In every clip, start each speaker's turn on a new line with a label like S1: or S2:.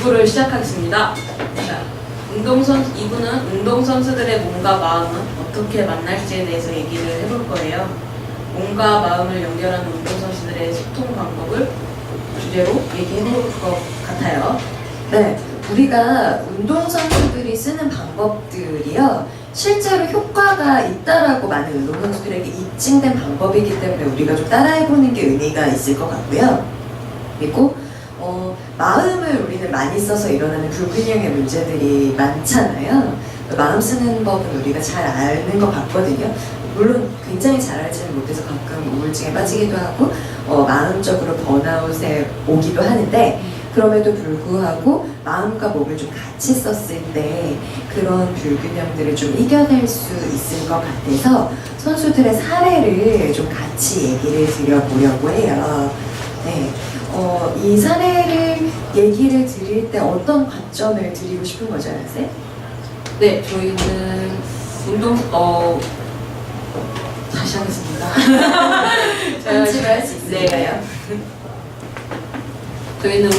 S1: 2부를 시작하겠습니다. 자, 2부는 운동선수들의 몸과 마음은 어떻게 만날지에 대해서 얘기를 해볼 거예요. 몸과 마음을 연결하는 운동선수들의 소통 방법을 주제로 얘기해 볼 것 같아요.
S2: 네, 우리가 운동선수들이 쓰는 방법들이요, 실제로 효과가 있다라고 많은 운동선수들에게 입증된 방법이기 때문에 우리가 좀 따라해보는 게 의미가 있을 것 같고요. 그리고 마음을 우리는 많이 써서 일어나는 불균형의 문제들이 많잖아요. 마음 쓰는 법은 우리가 잘 아는 것 같거든요. 물론 굉장히 잘 알지는 못해서 가끔 우울증에 빠지기도 하고 마음적으로 번아웃에 오기도 하는데, 그럼에도 불구하고 마음과 몸을 좀 같이 썼을 때 그런 불균형들을 좀 이겨낼 수 있을 것 같아서 선수들의 사례를 좀 같이 얘기를 드려보려고 해요. 네. 이 사례를 얘기를 드릴 때 어떤 관점을 드리고 싶은 거죠, 선생님?
S1: 네, 저희는 다시 하겠습니다.
S2: 편집을 할 수 있을까요?
S1: 저희는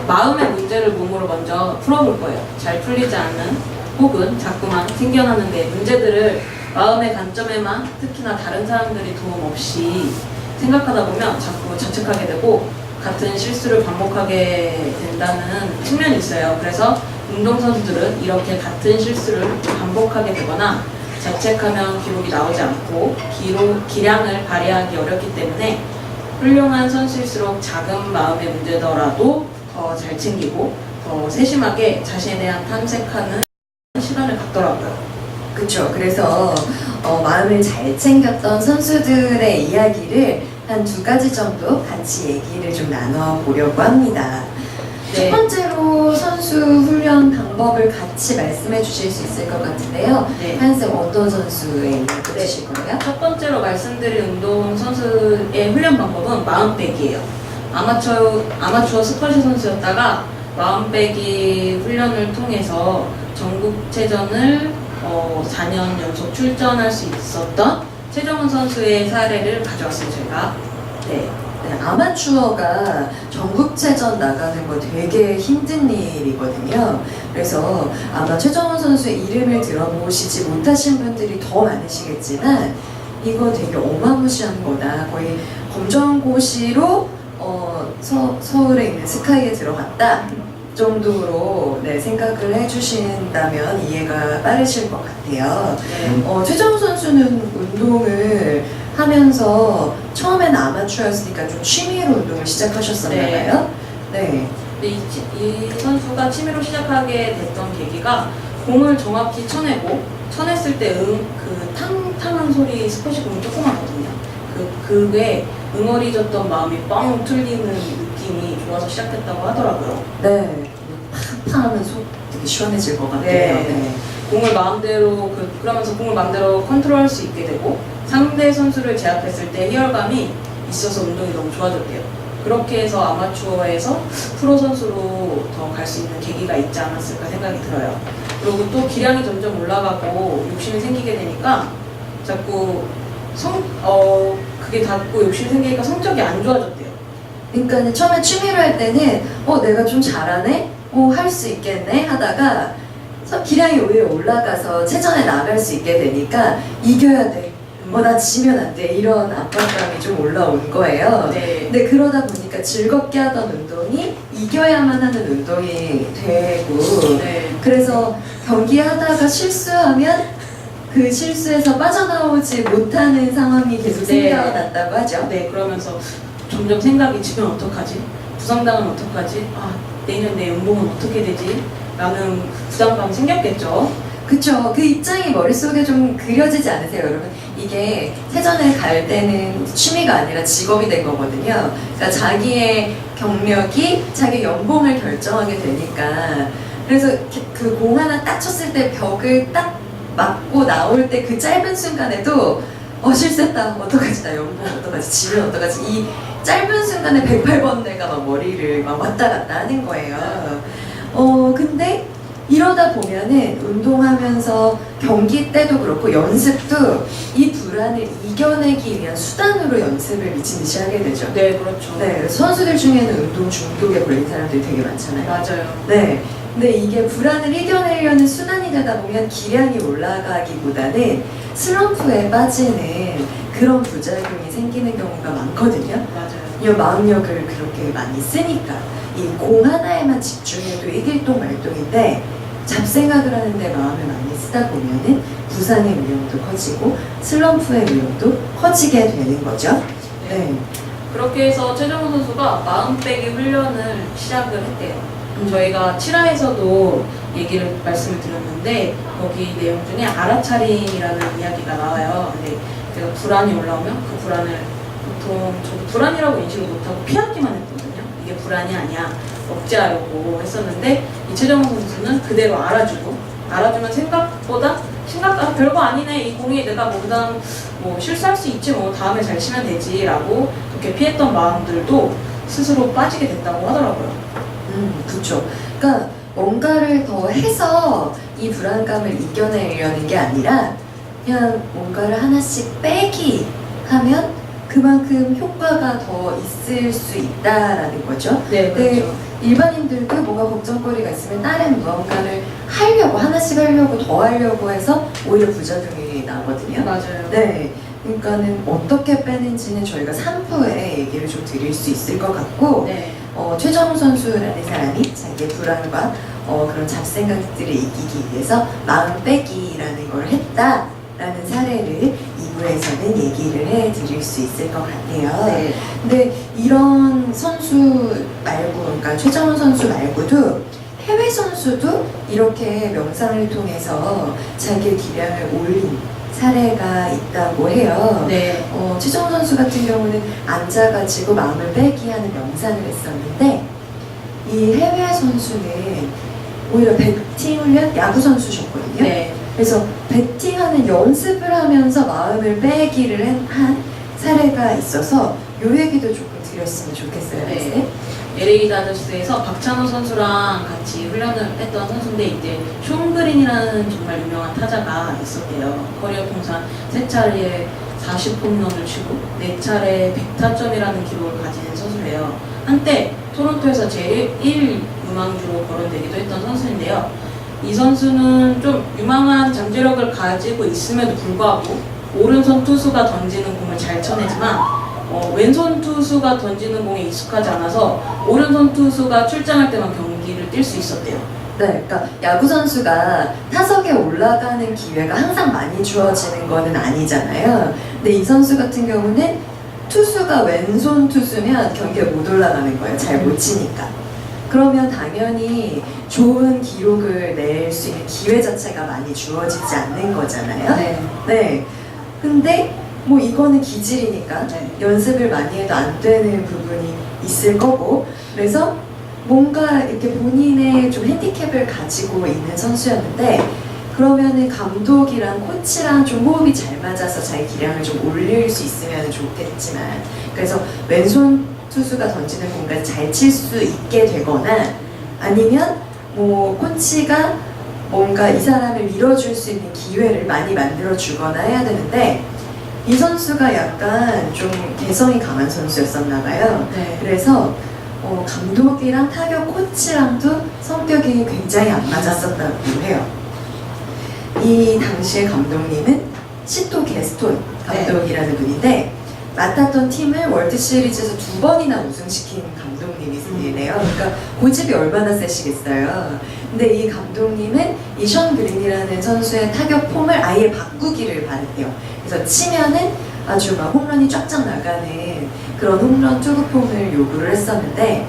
S1: 마음의 문제를 몸으로 먼저 풀어볼 거예요. 잘 풀리지 않는 혹은 자꾸만 생겨나는 데 문제들을 마음의 관점에만, 특히나 다른 사람들이 도움 없이 생각하다 보면 자꾸 자책하게 되고 같은 실수를 반복하게 된다는 측면이 있어요. 그래서 운동선수들은 이렇게 같은 실수를 반복하게 되거나 자책하면 기록이 나오지 않고 기량을 발휘하기 어렵기 때문에 훌륭한 선수일수록 작은 마음의 문제더라도 더 잘 챙기고 더 세심하게 자신에 대한 탐색하는 시간을 갖더라고요.
S2: 그렇죠. 그래서 마음을 잘 챙겼던 선수들의 이야기를 한 2가지 정도 같이 얘기를 좀 나눠보려고 합니다.
S1: 네.
S2: 첫 번째로 선수 훈련 방법을 같이 말씀해 주실 수 있을 것 같은데요.
S1: 네.
S2: 한쌤 어떤 선수의 이야기 주실 거예요?
S1: 첫 번째로 말씀드린 운동선수의 훈련 방법은 마음빼기예요. 아마추어 스쿼시 선수였다가 마음빼기 훈련을 통해서 전국체전을 4년 연속 출전할 수 있었던 최정훈 선수의 사례를 가져왔어요, 제가. 네.
S2: 네, 아마추어가 전국체전 나가는 거 되게 힘든 일이거든요. 그래서 아마 최정원 선수의 이름을 들어보시지 못하신 분들이 더 많으시겠지만 이거 되게 어마무시한 거다. 거의 검정고시로 서울에 있는 스카이에 들어갔다 정도로 생각을 해주신다면 이해가 빠르실 것 같아요.
S1: 네.
S2: 최정원 선수는 운동을 하면서 처음에는 아마추어였으니까 좀 취미로 운동을 시작하셨었나봐요? 네.
S1: 근데 이 선수가 취미로 시작하게 됐던 계기가 공을 정확히 쳐내고 쳐냈을 때 그 탕탕한 소리, 스쿼시 공이 조그맣거든요. 그게 응어리졌던 마음이 뻥 뚫리는 느낌이 좋아서 시작했다고 하더라고요.
S2: 네. 팡팡하면 속 되게 시원해질 것 같아요.
S1: 네. 공을 마음대로 그러면서 공을 마음대로 컨트롤할 수 있게 되고 상대 선수를 제압했을 때 희열감이 있어서 운동이 너무 좋아졌대요. 그렇게 해서 아마추어에서 프로 선수로 더 갈 수 있는 계기가 있지 않았을까 생각이 들어요. 그리고 또 기량이 점점 올라가고 욕심이 생기게 되니까 자꾸 그게 닿고 욕심이 생기니까 성적이 안 좋아졌대요.
S2: 그러니까 처음에 취미로 할 때는 내가 좀 잘하네? 할 수 있겠네? 하다가 기량이 오히려 올라가서 체전에 나갈 수 있게 되니까 이겨야 돼. 나 지면 안 돼. 이런 압박감이 좀 올라온 거예요.
S1: 네.
S2: 근데 그러다 보니까 즐겁게 하던 운동이 이겨야만 하는 운동이 되고,
S1: 네.
S2: 그래서 경기하다가 실수하면 그 실수에서 빠져나오지 못하는 상황이 계속
S1: 네.
S2: 생겨났다고 하죠.
S1: 네, 그러면서 점점 생각이 지면 어떡하지? 부상당하면 어떡하지? 내년 내 연봉은 어떻게 되지? 라는 부담감이 생겼겠죠.
S2: 그쵸. 그 입장이 머릿속에 좀 그려지지 않으세요, 여러분? 이게 세전을 갈 때는 취미가 아니라 직업이 된 거거든요. 그러니까 자기의 경력이 자기 연봉을 결정하게 되니까. 그래서 그 공 하나 딱 쳤을 때 벽을 딱 맞고 나올 때 그 짧은 순간에도 실수했다. 어떡하지? 나 연봉 어떡하지? 지면 어떡하지? 이 짧은 순간에 108번뇌가 막 머리를 막 왔다 갔다 하는 거예요. 근데 이러다 보면은 운동하면서 경기 때도 그렇고 연습도 이 불안을 이겨내기 위한 수단으로 연습을 미친 듯이 하게 되죠.
S1: 네, 그렇죠.
S2: 네, 그래서 선수들 중에는 운동 중독에 걸린 사람들이 되게 많잖아요.
S1: 맞아요.
S2: 네. 근데 이게 불안을 이겨내려는 수단이 되다 보면 기량이 올라가기보다는 슬럼프에 빠지는 그런 부작용이 생기는 경우가 많거든요.
S1: 맞아요.
S2: 이 마음력을 그렇게 많이 쓰니까 이 공 하나에만 집중해도 이길동 말동인데 잡생각을 하는데 마음을 많이 쓰다 보면은 부상의 위험도 커지고 슬럼프의 위험도 커지게 되는 거죠. 네.
S1: 그렇게 해서 최정우 선수가 마음 빼기 훈련을 시작을 했대요. 저희가 7화에서도 말씀을 드렸는데 거기 내용 중에 알아차림이라는 이야기가 나와요. 근데 내가 불안이 올라오면 그 불안을 보통 저도 불안이라고 인식을 못하고 피하기만 했거든요. 이게 불안이 아니야. 억제하려고 했었는데 이채정우 선수는 그대로 알아주면 생각보다 별거 아니네. 이 공이 내가 그다음 실수할 수 있지 다음에 잘 치면 되지라고 그렇게 피했던 마음들도 스스로 빠지게 됐다고 하더라고요.
S2: 그렇죠. 그러니까 뭔가를 더 해서 이 불안감을 이겨내려는 게 아니라 그냥 뭔가를 하나씩 빼기 하면 그만큼 효과가 더 있을 수 있다라는 거죠.
S1: 네, 그렇죠.
S2: 일반인들도 뭔가 걱정거리가 있으면 다른 무언가를 하나씩 하려고 더 하려고 해서 오히려 부작용이 나거든요.
S1: 맞아요.
S2: 네. 그러니까는 어떻게 빼는지는 저희가 3부에 얘기를 좀 드릴 수 있을 것 같고
S1: 네.
S2: 최정우 선수라는 사람이 자기의 불안과 그런 잡생각들을 이기기 위해서 마음 빼기라는 걸 했다라는 사례를 2부에서는 얘기를 해드릴 수 있을 것 같아요.
S1: 네.
S2: 근데 이런 선수 말고, 그러니까 최정우 선수 말고도 해외 선수도 이렇게 명상을 통해서 자기의 기량을 올린 사례가 있다고 해요.
S1: 네.
S2: 최정우 선수 같은 경우는 앉아가지고 마음을 빼기 하는 명상을 했었는데 이 해외 선수는 오히려 배팅 훈련 야구 선수셨거든요.
S1: 네.
S2: 그래서 배팅하는 연습을 하면서 마음을 빼기를 한 사례가 있어서 요 얘기도 조금 드렸으면 좋겠어요.
S1: 네. LA 다저스에서 박찬호 선수랑 같이 훈련을 했던 선수인데 이때 숀 그린이라는 정말 유명한 타자가 있었대요. 커리어 통산 3차례 40홈런을 치고 4차례 100타점이라는 기록을 가진 선수래요. 한때 토론토에서 제1 유망주로 거론되기도 했던 선수인데요. 이 선수는 좀 유망한 잠재력을 가지고 있음에도 불구하고 오른손 투수가 던지는 공을 잘 쳐내지만 왼손 투수가 던지는 공에 익숙하지 않아서 오른손 투수가 출장할 때만 경기를 뛸 수 있었대요.
S2: 네, 그러니까 야구 선수가 타석에 올라가는 기회가 항상 많이 주어지는 거는 아니잖아요. 근데 이 선수 같은 경우는 투수가 왼손 투수면 경기에 못 올라가는 거예요. 잘 못 치니까. 그러면 당연히 좋은 기록을 낼 수 있는 기회 자체가 많이 주어지지 않는 거잖아요.
S1: 네.
S2: 네. 근데 이거는 기질이니까
S1: 네.
S2: 연습을 많이 해도 안 되는 부분이 있을 거고, 그래서 뭔가 이렇게 본인의 좀 핸디캡을 가지고 있는 선수였는데, 그러면은 감독이랑 코치랑 좀 호흡이 잘 맞아서 자기 기량을 좀 올릴 수 있으면 좋겠지만, 그래서 왼손 투수가 던지는 공을 잘 칠 수 있게 되거나, 아니면 코치가 뭔가 이 사람을 밀어줄 수 있는 기회를 많이 만들어 주거나 해야 되는데, 이 선수가 약간 좀 개성이 강한 선수였었나 봐요.
S1: 네.
S2: 그래서 감독이랑 타격 코치랑도 성격이 굉장히 안 맞았었다고 해요. 이 당시의 감독님은 시토 게스톤 감독이라는 분인데 맡았던 팀을 월드시리즈에서 2번이나 우승시킨 감독님이시네요. 그러니까 고집이 얼마나 세시겠어요. 근데 이 감독님은 이 션 그린이라는 선수의 타격 폼을 아예 바꾸기를 바랬대요. 그래서 치면은 아주 막 홈런이 쫙쫙 나가는 그런 홈런 투구 폼을 요구를 했었는데,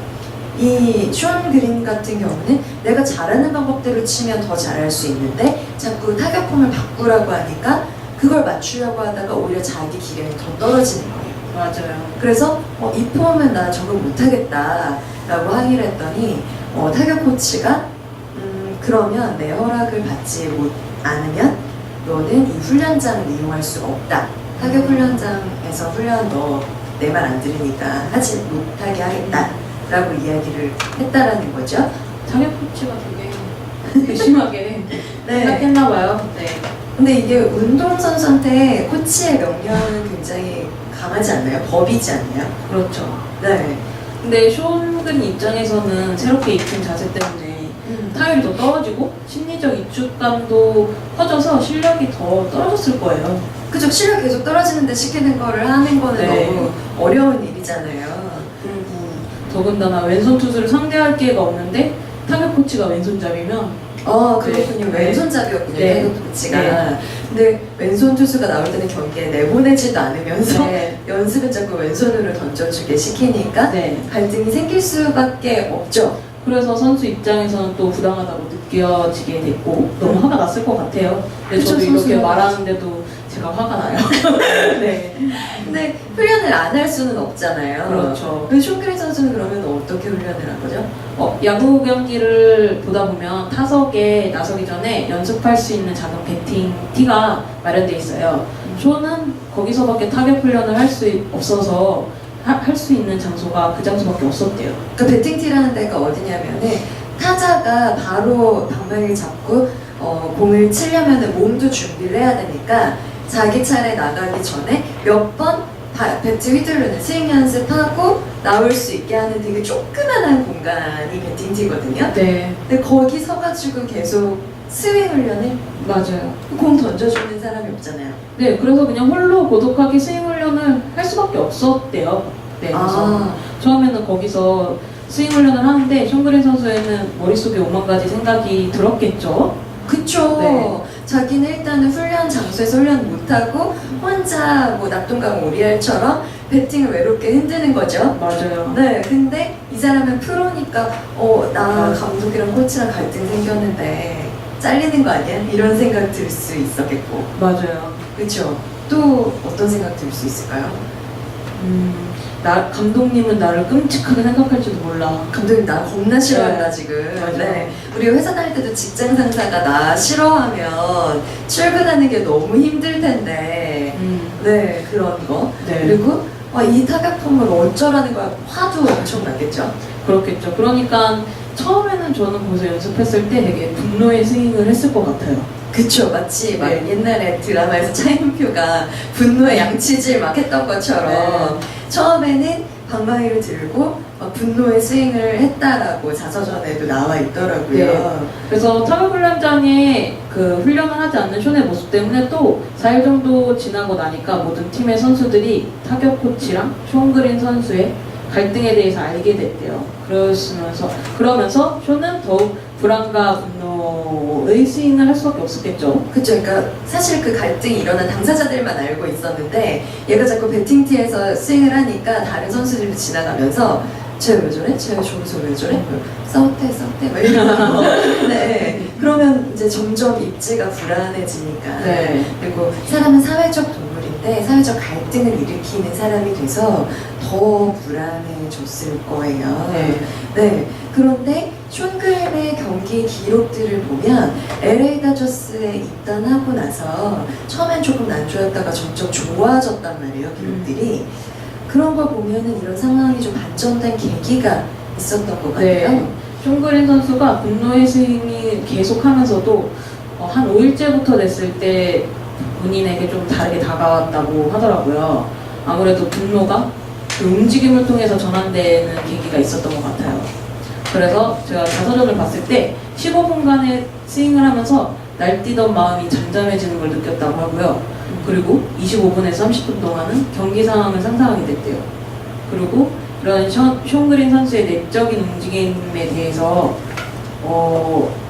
S2: 이 션 그린 같은 경우는 내가 잘하는 방법대로 치면 더 잘할 수 있는데 자꾸 타격 폼을 바꾸라고 하니까 그걸 맞추려고 하다가 오히려 자기 기량이 더 떨어지는 거예요.
S1: 맞아요.
S2: 그래서 이 폼은 나 적응 못하겠다 라고 항의를 했더니 타격 코치가 그러면 내 허락을 받지 않으면 너는 이 훈련장을 이용할 수가 없다. 타격 훈련장에서 훈련 너 내 말 안 들으니까 하지 못하게 하겠다 라고 이야기를 했다라는 거죠.
S1: 타격 코치가 되게 괘씸하게
S2: 네.
S1: 생각했나봐요. 네.
S2: 근데 이게 운동선수한테 코치의 명령은 굉장히 강하지 않나요? 법이지 않나요?
S1: 그렇죠.
S2: 네.
S1: 근데 쇼은근 입장에서는 새롭게 익힌 자세 때문에 타율이 더 떨어지고 심리적 위축감도 커져서 실력이 더 떨어졌을 거예요.
S2: 그죠. 실력 계속 떨어지는데 시키는 거를 하는 거는
S1: 네.
S2: 너무 어려운 일이잖아요.
S1: 그리고 더군다나 왼손 투수를 상대할 기회가 없는데 타격 코치가 왼손잡이면
S2: 그렇군요.
S1: 네.
S2: 왼손잡이였군요.
S1: 네.
S2: 타격 코치가.
S1: 네.
S2: 근데 왼손 투수가 나올 때는 경기에 내보내지도 않으면서
S1: 네.
S2: 연습은 자꾸 왼손으로 던져주게 시키니까
S1: 네.
S2: 갈등이 생길 수밖에 없죠.
S1: 그래서 선수 입장에서는 또 부당하다고 느껴지게 됐고 너무 화가 났을 것 같아요. 근데
S2: 그쵸,
S1: 저도 이렇게
S2: 선수는.
S1: 말하는데도 제가 화가 나요. 네.
S2: 근데 훈련을 안 할 수는 없잖아요.
S1: 그렇죠.
S2: 그 쇼그린 선수는 그러면 어떻게 훈련을 한 거죠?
S1: 야구 경기를 보다 보면 타석에 나서기 전에 연습할 수 있는 작은 배팅 티가 마련돼 있어요. 쇼는 거기서밖에 타격 훈련을 할 수 없어서 할 수 있는 장소가 그 장소밖에 없었대요.
S2: 그 배팅티라는 데가 어디냐면은 타자가 바로 방망이를 잡고 공을 치려면 몸도 준비를 해야 되니까 자기 차례 나가기 전에 몇 번 배트 휘두르는 스윙 연습하고 나올 수 있게 하는 되게 조그만한 공간이 배팅티거든요.
S1: 네,
S2: 근데 거기 서가지고 계속 스윙 훈련을
S1: 맞아요.
S2: 공 던져주는 사람이 없잖아요.
S1: 네, 그래서 그냥 홀로 고독하게 스윙 훈련을 할 수밖에 없었대요. 네, 그래서 처음에는 거기서 스윙 훈련을 하는데 숀그린 선수에는 머릿속에 5만 가지 생각이 들었겠죠.
S2: 그쵸.
S1: 네.
S2: 자기는 일단은 훈련 장소에서 훈련 못하고 혼자 뭐 낙동강 오리알처럼 배팅을 외롭게 흔드는 거죠.
S1: 맞아요.
S2: 네, 근데 이 사람은 프로니까 나 감독이랑 코치랑 갈등 생겼는데 잘리는 거 아니야? 이런 생각 들 수 있었겠고.
S1: 맞아요.
S2: 그쵸. 또 어떤 생각 들 수 있을까요?
S1: 감독님은 나를 끔찍하게 생각할지도 몰라.
S2: 감독님 나 겁나 싫어한다
S1: 네.
S2: 지금.
S1: 맞아요.
S2: 네. 우리 회사 다닐 때도 직장 상사가 나 싫어하면 출근하는 게 너무 힘들 텐데. 네, 그런 거.
S1: 네.
S2: 그리고 이 타격폼을 어쩌라는 거야. 화도 엄청 나겠죠.
S1: 그렇겠죠. 그러니까 처음에는 저는 거기서 연습했을 때 되게 분노의 스윙을 했을 것 같아요.
S2: 그쵸. 마치 막
S1: 네.
S2: 옛날에 드라마에서 차인표가 분노의 양치질 막 했던 것처럼
S1: 네.
S2: 처음에는 방망이를 들고 막 분노의 스윙을 했다라고 자서전에도 나와 있더라고요.
S1: 네. 그래서 타격 훈련장에 그 훈련을 하지 않는 션의 모습 때문에 또 4일 정도 지나고 나니까 모든 팀의 선수들이 타격 코치랑 숀그린 선수의 갈등에 대해서 알게 됐대요. 그러면서 션은 더욱 불안과 분노의 스윙을 할 수밖에 없었겠죠.
S2: 그쵸. 그러니까 사실 그 갈등이 일어난 당사자들만 알고 있었는데 얘가 자꾸 배팅티에서 스윙을 하니까 다른 선수들도 지나가면서 쟤 왜 저래? 쟤 저기서 왜 저래? 싸웠대 막 이러고 네. 그러면 이제 점점 입지가 불안해지니까
S1: 네.
S2: 그리고 사람은 사회적 동물인데 사회적 갈등을 일으키는 사람이 돼서 더 불안해졌을 거예요.
S1: 네.
S2: 네. 그런데 숀그린의 경기 기록들을 보면 LA 다저스에 입단하고 나서 처음엔 조금 난조였다가 점점 좋아졌단 말이에요, 기록들이. 그런 걸 보면은 이런 상황이 좀 반전된 계기가 있었던 것 같아요.
S1: 네. 숀그린 선수가 분노의 스윙이 계속하면서도 한 5일째부터 됐을 때 본인에게 좀 다르게 다가왔다고 하더라고요. 아무래도 분노가 그 움직임을 통해서 전환되는 계기가 있었던 것 같아요. 그래서 제가 자서전을 봤을 때 15분간의 스윙을 하면서 날뛰던 마음이 잠잠해지는 걸 느꼈다고 하고요. 그리고 25분에서 30분 동안은 경기 상황을 상상하게 됐대요. 그리고 이런 숀그린 선수의 내적인 움직임에 대해서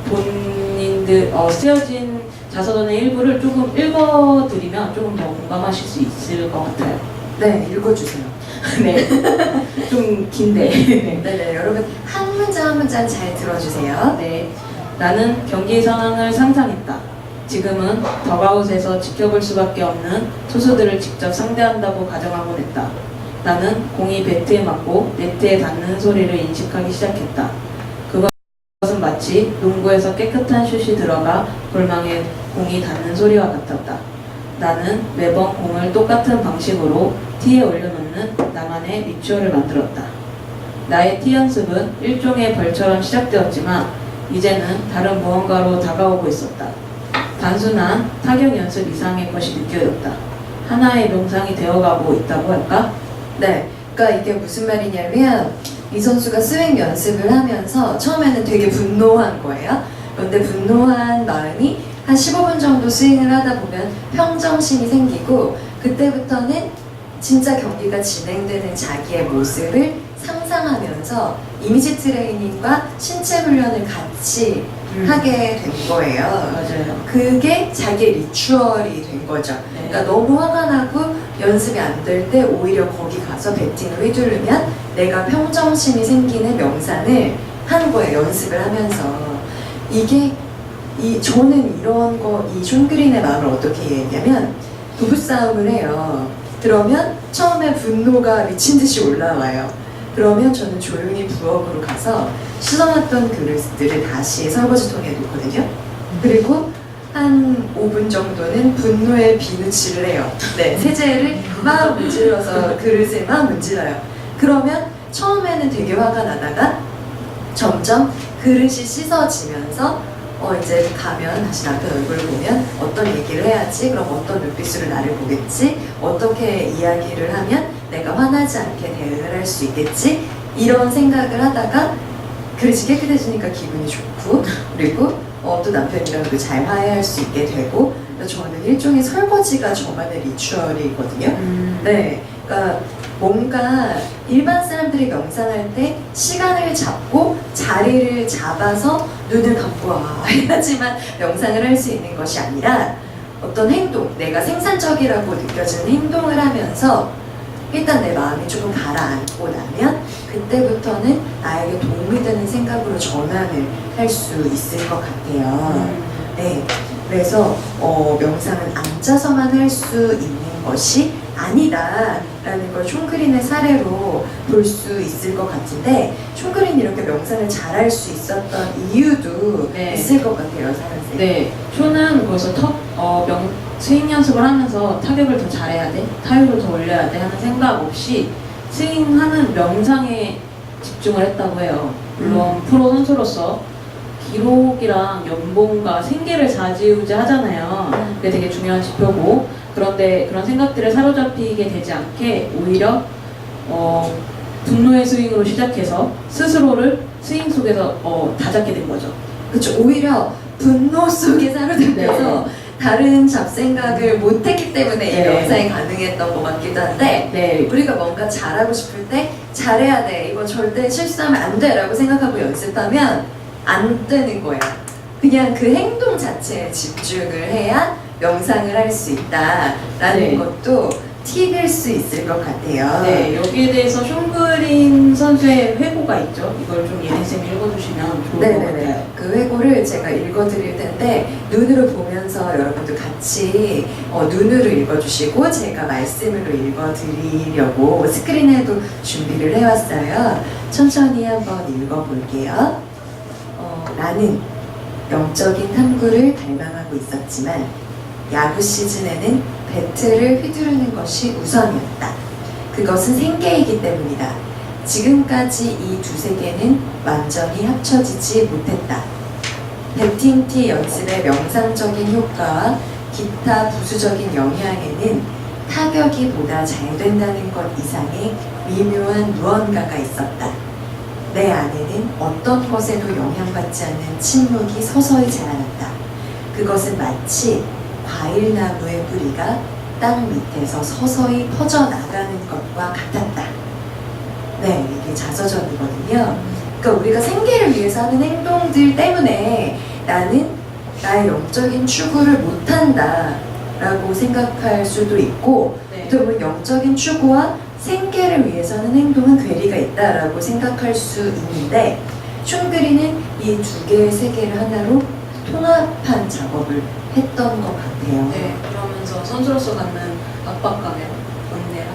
S1: 본인들 쓰여진 자서전의 일부를 조금 읽어드리면 조금 더 공감하실 수 있을 것 같아요.
S2: 네, 읽어주세요.
S1: 네, 좀 긴데.
S2: 네네, 여러분 한 문장 한 문장 잘 들어주세요.
S1: 네, 나는 경기 상황을 상상했다. 지금은 덕아웃에서 지켜볼 수밖에 없는 투수들을 직접 상대한다고 가정하곤 했다. 나는 공이 배트에 맞고 네트에 닿는 소리를 인식하기 시작했다. 그것은 마치 농구에서 깨끗한 슛이 들어가 골망에 공이 닿는 소리와 같았다. 나는 매번 공을 똑같은 방식으로 티에 올려놓는 나만의 리추얼을 만들었다. 나의 티 연습은 일종의 벌처럼 시작되었지만 이제는 다른 무언가로 다가오고 있었다. 단순한 타격 연습 이상의 것이 느껴졌다. 하나의 명상이 되어가고 있다고 할까?
S2: 네, 그러니까 이게 무슨 말이냐면 이 선수가 스윙 연습을 하면서 처음에는 되게 분노한 거예요. 그런데 분노한 마음이 한 15분 정도 스윙을 하다 보면 평정심이 생기고 그때부터는 진짜 경기가 진행되는 자기의 모습을 상상하면서 이미지 트레이닝과 신체 훈련을 같이 하게 된 거예요.
S1: 맞아요.
S2: 그게 자기의 리추얼이 된 거죠.
S1: 네.
S2: 그러니까 너무 화가 나고 연습이 안 될 때 오히려 거기 가서 배팅을 휘두르면 내가 평정심이 생기는 명상을 한 거예요. 연습을 하면서. 이게 저는 이런 거, 이 존 그린의 마음을 어떻게 이해했냐면 부부싸움을 해요. 그러면 처음에 분노가 미친 듯이 올라와요. 그러면 저는 조용히 부엌으로 가서 씻어놨던 그릇들을 다시 설거지통에 놓거든요. 그리고 한 5분 정도는 분노에 비누칠을 해요. 네, 세제를 막 문질러서 그릇을 막 문질러요. 그러면 처음에는 되게 화가 나다가 점점 그릇이 씻어지면서 이제 가면 다시 남편 얼굴 보면 어떤 얘기를 해야지, 그럼 어떤 눈빛으로 나를 보겠지, 어떻게 이야기를 하면 내가 화나지 않게 대응을 할 수 있겠지, 이런 생각을 하다가 그릇이 깨끗해지니까 기분이 좋고, 그리고 또 남편이랑도 잘 화해할 수 있게 되고, 저는 일종의 설거지가 저만의 리추얼이거든요. 네, 그러니까 뭔가 일반 사람들이 명상할 때 시간을 잡고 자리를 잡아서 눈을 감고 해야지만 명상을 할 수 있는 것이 아니라 어떤 행동, 내가 생산적이라고 느껴지는 행동을 하면서 일단 내 마음이 조금 가라앉고 나면 그때부터는 나에게 도움이 되는 생각으로 전환을 할 수 있을 것 같아요. 네, 그래서 명상은 앉아서만 할 수 있는 것이 아니다라는 걸 촌그린의 사례로 볼 수 있을 것 같은데, 촌그린이 이렇게 명상을 잘할 수 있었던 이유도
S1: 네.
S2: 있을 것 같아요, 사연쌤.
S1: 네, 초는 벌써 스윙 연습을 하면서 타격을 더 잘해야 돼, 타율을 더 올려야 돼 하는 생각 없이 스윙하는 명상에 집중을 했다고 해요. 물론 프로 선수로서 기록이랑 연봉과 생계를 좌지우지 하잖아요. 그게 되게 중요한 지표고, 그런데 그런 생각들에 사로잡히게 되지 않게 오히려 분노의 스윙으로 시작해서 스스로를 스윙 속에서 다잡게 된 거죠.
S2: 그쵸, 오히려 분노 속에 사로잡혀서 다른 잡생각을 못했기 때문에 이
S1: 네.
S2: 명상이 가능했던 것 같기도 한데,
S1: 네,
S2: 우리가 뭔가 잘하고 싶을 때 잘해야 돼, 이건 절대 실수하면 안 돼 라고 생각하고 연습하면 안 되는 거예요. 그냥 그 행동 자체에 집중을 해야 명상을 할 수 있다라는
S1: 네.
S2: 것도 팁일 수 있을 것 같아요.
S1: 네, 여기에 대해서 숀 그린 선수의 회고가 있죠. 이걸 좀 예린쌤이 읽어주시면 좋을 것
S2: 네네네.
S1: 같아요.
S2: 그 회고를 제가 읽어드릴 텐데 눈으로 보면서 여러분도 같이 눈으로 읽어주시고 제가 말씀으로 읽어드리려고 스크린에도 준비를 해왔어요. 천천히 한번 읽어볼게요. 나는 영적인 탐구를 갈망하고 있었지만 야구 시즌에는 배트를 휘두르는 것이 우선이었다. 그것은 생계이기 때문이다. 지금까지 이 두세 개는 완전히 합쳐지지 못했다. 배팅티 연습의 명상적인 효과와 기타 부수적인 영향에는 타격이 보다 잘 된다는 것 이상의 미묘한 무언가가 있었다. 내 안에는 어떤 것에도 영향받지 않는 침묵이 서서히 자라났다. 그것은 마치 과일나무의 뿌리가 땅 밑에서 서서히 퍼져나가는 것과 같았다. 네, 이게 자서전이거든요. 그러니까 우리가 생계를 위해서 하는 행동들 때문에 나는 나의 영적인 추구를 못한다 라고 생각할 수도 있고,
S1: 네.
S2: 또 영적인 추구와 생계를 위해서 하는 행동은 괴리가 있다라고 생각할 수 있는데, 숀그린은 이 두 개의 세계를 하나로 통합한 작업을 했던 것 같아요.
S1: 네, 그러면서 선수로서 갖는 압박감이랑 은혜랑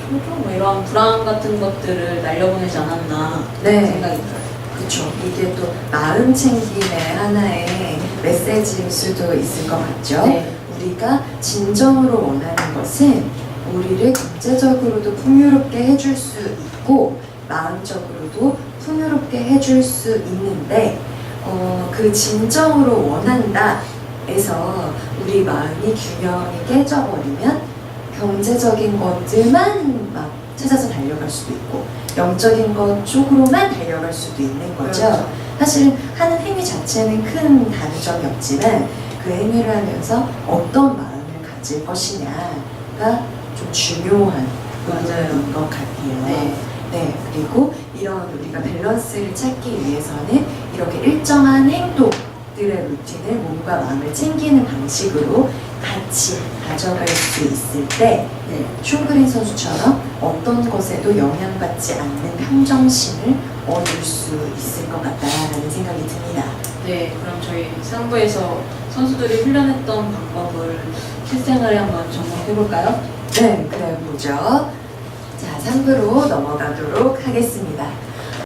S1: 초조 뭐 이런 불안 같은 것들을 날려보내지 않았나
S2: 네.
S1: 생각이 들어요.
S2: 그쵸. 이게 또 마음 챙김의 하나의 메시지일 수도 있을 것 같죠.
S1: 네.
S2: 우리가 진정으로 원하는 것은 우리를 경제적으로도 풍요롭게 해줄 수 있고 마음적으로도 풍요롭게 해줄 수 있는데, 그 진정으로 원한다에서 우리 마음이 균형이 깨져버리면 경제적인 것들만 막 찾아서 달려갈 수도 있고 영적인 것 쪽으로만 달려갈 수도 있는 거죠.
S1: 그렇죠.
S2: 사실 하는 행위 자체는 큰 다른 없지만 그 행위를 하면서 어떤 마음을 가질 것이냐가 좀 중요한 부분인 것 같아요.
S1: 네.
S2: 네, 그리고 이런 우리가 밸런스를 찾기 위해서는 이렇게 일정한 행동들의 루틴을 몸과 마음을 챙기는 방식으로 같이 가져갈 수 있을 때
S1: 네.
S2: 슈그린 선수처럼 어떤 것에도 영향받지 않는 평정심을 얻을 수 있을 것 같다라는 생각이 듭니다.
S1: 네, 그럼 저희 3부에서 선수들이 훈련했던 방법을 실생활에 한번 접목해볼까요?
S2: 네, 그래 보죠. 자, 3부로 넘어가도록 하겠습니다.